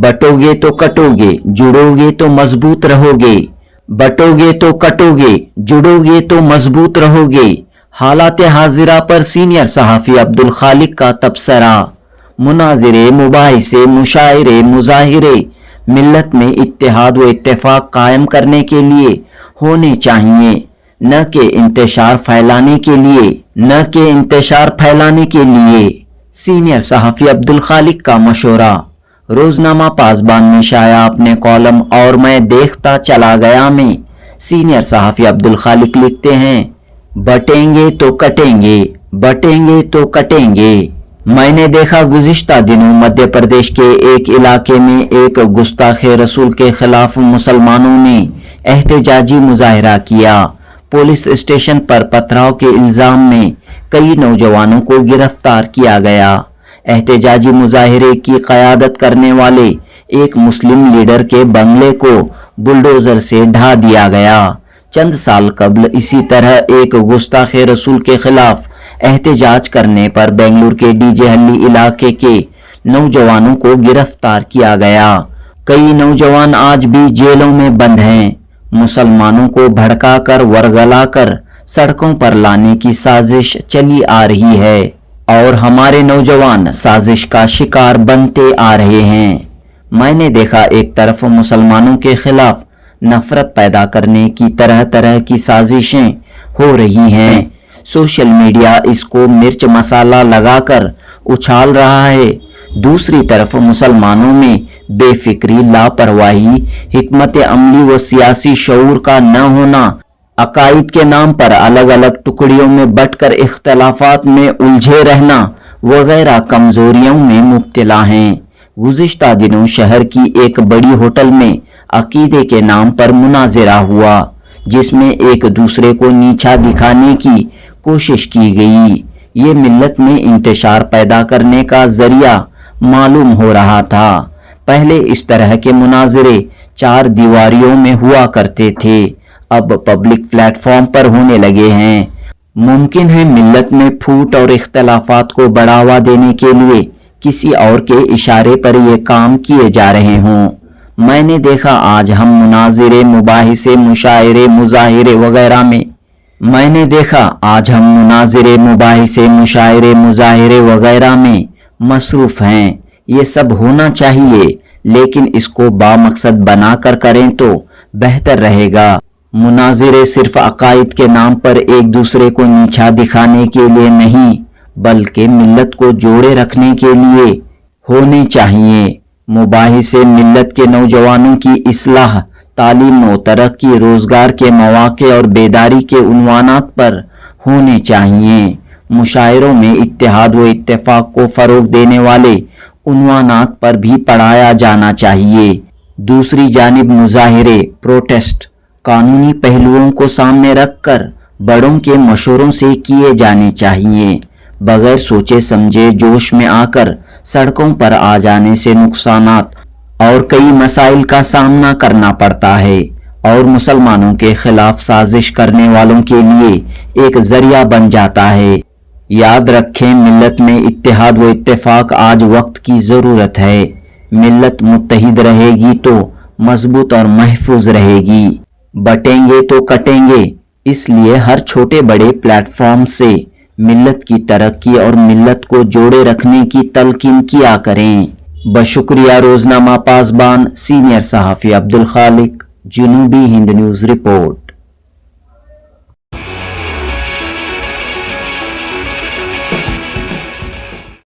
बटोगे तो कटोगे, जुड़ोगे तो मजबूत रहोगे। बटोगे तो कटोगे, जुड़ोगे तो मजबूत रहोगे। हालात हाजिरा पर सीनियर सहाफ़ी अब्दुल खालिक का तबसरा। मुनाजिरे, मुबाहिसे, मुशायरे, मुजाहिरे मिल्लत में इत्तेहाद व इत्तेफाक कायम करने के लिए होने चाहिए, न कि इंतशार फैलाने के लिए। सीनियर सहाफ़ी अब्दुल खालिक का मशवरा। रोजनामा पासबान में शाया अपने कॉलम और मैं देखता चला गया में सीनियर सहाफ़ी अब्दुल खालिक लिखते हैं, बटेंगे तो कटेंगे, बटेंगे तो कटेंगे। मैंने देखा गुज़िश्ता दिनों मध्य प्रदेश के एक इलाके में एक गुस्ताखे रसूल के खिलाफ मुसलमानों ने एहतजाजी मुजाहरा किया। पुलिस स्टेशन पर पथराव के इल्जाम में कई नौजवानों को गिरफ्तार किया गया। एहतजाजी मुजाहिरे की क़यादत करने वाले एक मुस्लिम लीडर के बंगले को बुलडोजर से ढा दिया गया। चंद साल कबल इसी तरह एक गुस्ताखे रसूल के खिलाफ एहतजाज करने पर बेंगलुरु के डीजे हल्ली इलाके के नौजवानों को गिरफ्तार किया गया। कई नौजवान आज भी जेलों में बंद हैं। मुसलमानों को भड़काकर वरगलाकर सड़कों पर लाने की साजिश चली आ रही है और हमारे नौजवान साजिश का शिकार बनते आ रहे हैं। मैंने देखा एक तरफ मुसलमानों के खिलाफ नफरत पैदा करने की तरह तरह की साजिशें हो रही हैं। सोशल मीडिया इसको मिर्च मसाला लगाकर उछाल रहा है। दूसरी तरफ मुसलमानों में बेफिक्री, लापरवाही, हिकमत अमली व सियासी शऊर का न होना, अकायद के नाम पर अलग अलग टुकड़ियों में बंटकर इख्तलाफात में उलझे रहना वगैरह कमजोरियों में मुब्तला हैं। गुज़िश्ता दिनों शहर की एक बड़ी होटल में अकीदे के नाम पर मुनाजिरा हुआ, जिसमें एक दूसरे को नीचा दिखाने की कोशिश की गई। ये मिल्लत में इंतशार पैदा करने का जरिया मालूम हो रहा था। पहले इस तरह के मुनाजिरे चार दीवारियों में हुआ करते थे, अब पब्लिक प्लेटफॉर्म पर होने लगे हैं। मुमकिन है मिल्लत में फूट और इख्तलाफात को बढ़ावा देने के लिए किसी और के इशारे पर ये काम किए जा रहे हों। मैंने देखा आज हम मुनाजिरे, मुबाहिसे, मुशायरे, मुजाहिरे वगैरह में मसरूफ हैं। ये सब होना चाहिए, लेकिन इसको बामकसद बनाकर करें तो बेहतर रहेगा। मुनाजिरे सिर्फ अकायद के नाम पर एक दूसरे को नीचा दिखाने के लिए नहीं, बल्कि मिल्लत को जोड़े रखने के लिए होने चाहिए। मुबाहिसे मिल्लत के नौजवानों की इस्लाह, तालीम व तरक्की, रोजगार के मौके और बेदारी के उन्वानात पर होने चाहिए। मुशायरों में इत्तेहाद व इत्तेफाक को फरोग देने वाले उन्वानात पर भी पढ़ाया जाना चाहिए। दूसरी जानिब मुजाहिरे, प्रोटेस्ट कानूनी पहलुओं को सामने रखकर बड़ों के मशवरों से किए जाने चाहिए। बगैर सोचे समझे जोश में आकर सड़कों पर आ जाने से नुकसानात और कई मसाइल का सामना करना पड़ता है और मुसलमानों के खिलाफ साजिश करने वालों के लिए एक जरिया बन जाता है। याद रखें, मिल्लत में इत्तेहाद व इत्तेफाक आज वक्त की ज़रूरत है। मिल्लत मुत्तहिद रहेगी तो मजबूत और महफूज रहेगी। बटेंगे तो कटेंगे, इसलिए हर छोटे बड़े प्लेटफॉर्म से मिल्लत की तरक्की और मिल्लत को जोड़े रखने की तलकीन किया करें। बशुक्रिया रोजनामा पासबान, सीनियर सहाफ़ी अब्दुल खालिक, जनूबी हिंद न्यूज़ रिपोर्ट।